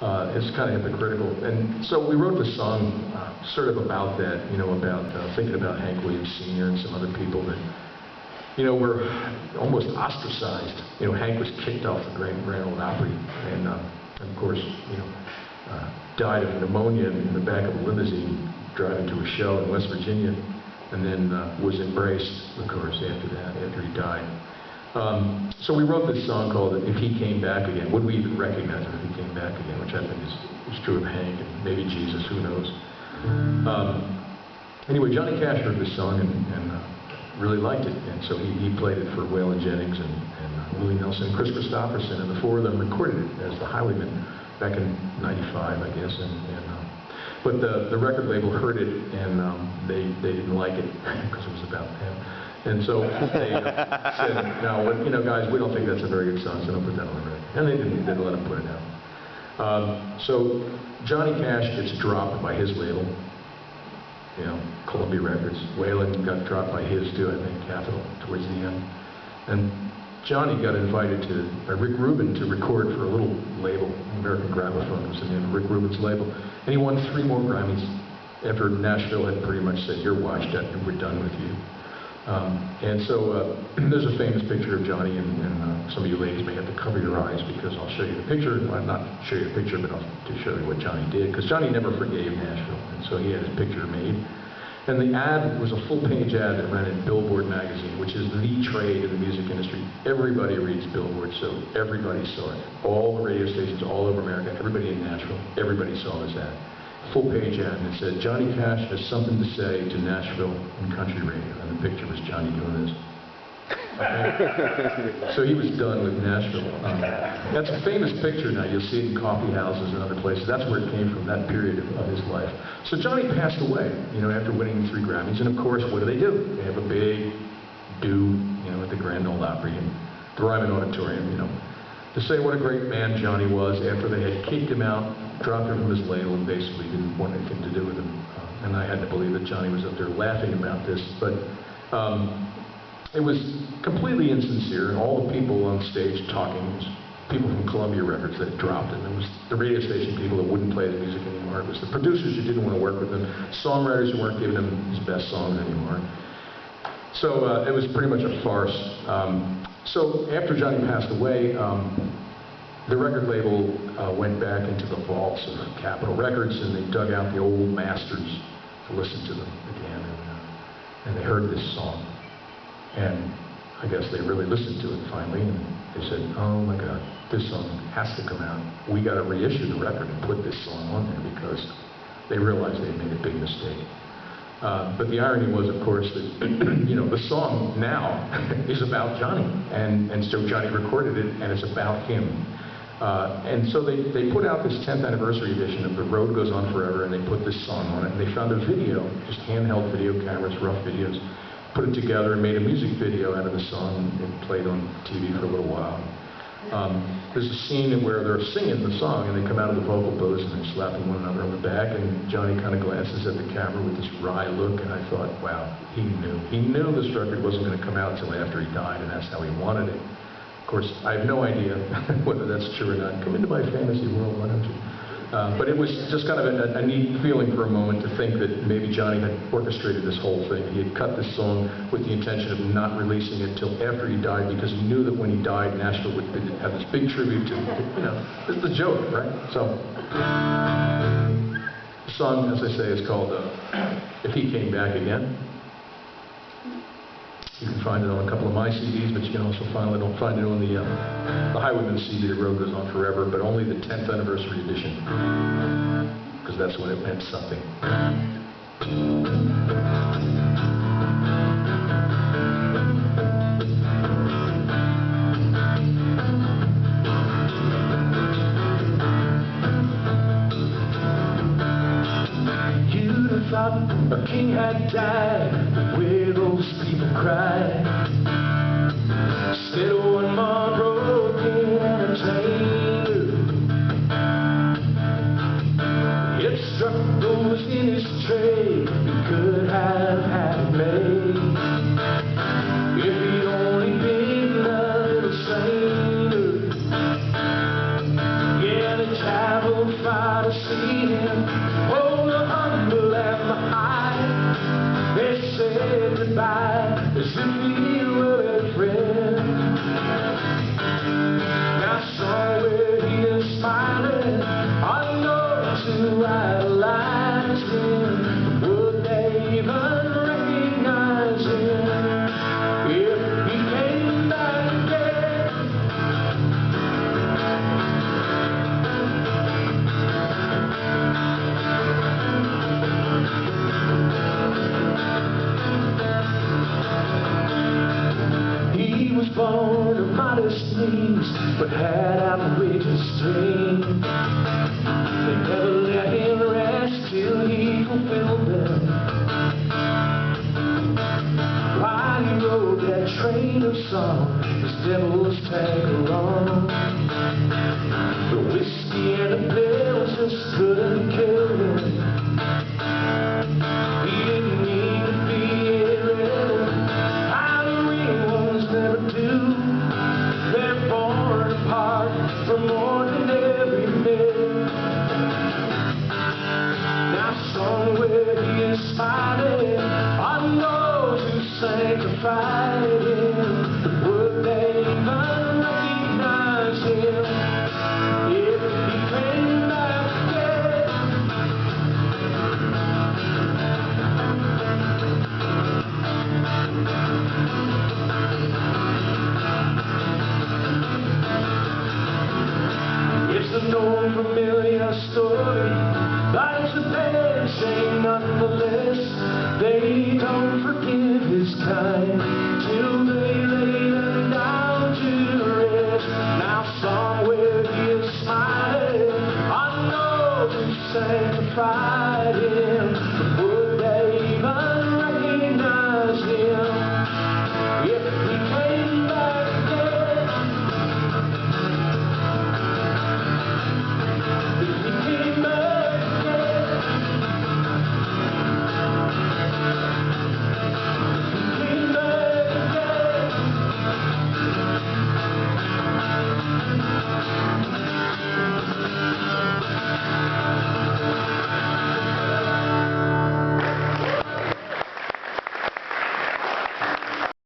It's kind of hypocritical. And so we wrote the song sort of about that, you know, about thinking about Hank Williams Sr. and some other people that, you know, were almost ostracized. You know, Hank was kicked off the Grand Ole Opry, and of course, you know, died of pneumonia in the back of a limousine driving to a show in West Virginia, and then was embraced, of course, after that, after he died. So we wrote this song called "If He Came Back Again." Would we even recognize him if he came back again? Which I think is true of Hank and maybe Jesus. Who knows? Anyway, Johnny Cash heard this song and really liked it, and so he played it for Waylon Jennings and Willie Nelson, and Chris Christopherson, and the four of them recorded it as the Highwaymen back in '95, I guess. But the record label heard it, and they didn't like it because it was about them. And so they said, "No, you know, guys, we don't think that's a very good song, so don't put that on the record." And they didn't let him put it out. So Johnny Cash gets dropped by his label, you know, Columbia Records. Waylon got dropped by his too, I think, Capitol, towards the end. And Johnny got invited by Rick Rubin to record for a little label, American Gramophone was the name of Rick Rubin's label. And he won 3 more Grammys after Nashville had pretty much said, "You're washed up and we're done with you." And so there's a famous picture of Johnny, and some of you ladies may have to cover your eyes because I'll show you the picture. Well, not show you the picture, but I'll show you what Johnny did, because Johnny never forgave Nashville, and so he had his picture made. And the ad was a full-page ad that ran in Billboard magazine, which is the trade in the music industry. Everybody reads Billboard, so everybody saw it. All the radio stations all over America, everybody in Nashville, everybody saw this ad. Full-page ad, and it said, "Johnny Cash has something to say to Nashville and country radio." And the picture was Johnny doing this. Okay. So he was done with Nashville. That's a famous picture now. You'll see it in coffee houses and other places. That's where it came from, that period of his life. So Johnny passed away, you know, after winning 3 Grammys. And of course, what do? They have a big do, you know, at the Grand Ole Opry and the Ryman Auditorium, you know, to say what a great man Johnny was after they had kicked him out, dropped him from his label, and basically didn't want anything to do with him. And I had to believe that Johnny was up there laughing about this. But it was completely insincere, and all the people on stage talking was people from Columbia Records that dropped him. It was the radio station people that wouldn't play the music anymore. It was the producers who didn't want to work with him, songwriters who weren't giving him his best songs anymore. So it was pretty much a farce. So after Johnny passed away, the record label went back into the vaults of Capitol Records, and they dug out the old masters to listen to them again, and they heard this song. And I guess they really listened to it finally, and they said, "Oh my God, this song has to come out. We got to reissue the record and put this song on there," because they realized they had made a big mistake. But the irony was, of course, that you know, the song now is about Johnny, and so Johnny recorded it, and it's about him. And so they put out this 10th anniversary edition of The Road Goes On Forever, and they put this song on it, and they found a video, just handheld video cameras, rough videos, put it together and made a music video out of the song, and played on TV for a little while. There's a scene where they're singing the song, and they come out of the vocal booth, and they're slapping one another on the back, and Johnny kind of glances at the camera with this wry look, and I thought, wow, he knew. He knew this record wasn't going to come out until after he died, and that's how he wanted it. Of course, I have no idea whether that's true or not. Come into my fantasy world, why don't you? But it was just kind of a neat feeling for a moment to think that maybe Johnny had orchestrated this whole thing. He had cut this song with the intention of not releasing it till after he died, because he knew that when he died, Nashville would have this big tribute to, you know, this is the joke, right? So, the song, as I say, is called "If He Came Back Again." You can find it on a couple of my CDs, but you can also find it on the Highwaymen CD, The Road Goes On Forever, but only the 10th anniversary edition, because that's when it meant something. You'd have thought a king had died, where those people cried. Instead of one more broken entertainer, it struck those in his trade who could have had it made. If he'd only been a little saner, yeah, they traveled see him. Oh, the humble and the high, they said goodbye as if he were a friend. Now somewhere he is smiling, I know to idolize him. Would they even recognize him if he came back again? He was born of modest means, but had outrageous dreams. They never let him rest till he fulfilled them. While he rode that train of song, his devils tagged along. The whiskey and the pills just couldn't kill him. He didn't need to be a rebel. How the real ones never do. They're born apart from ordinary men. Now somewhere he is smiling on those who sanctified him. But would they even recognize him if he came back again? It's a known familiar story, life's a bad shame nonetheless. They don't forgive his kind till they lay them down to rest. Now somewhere he is smiling on those who sanctify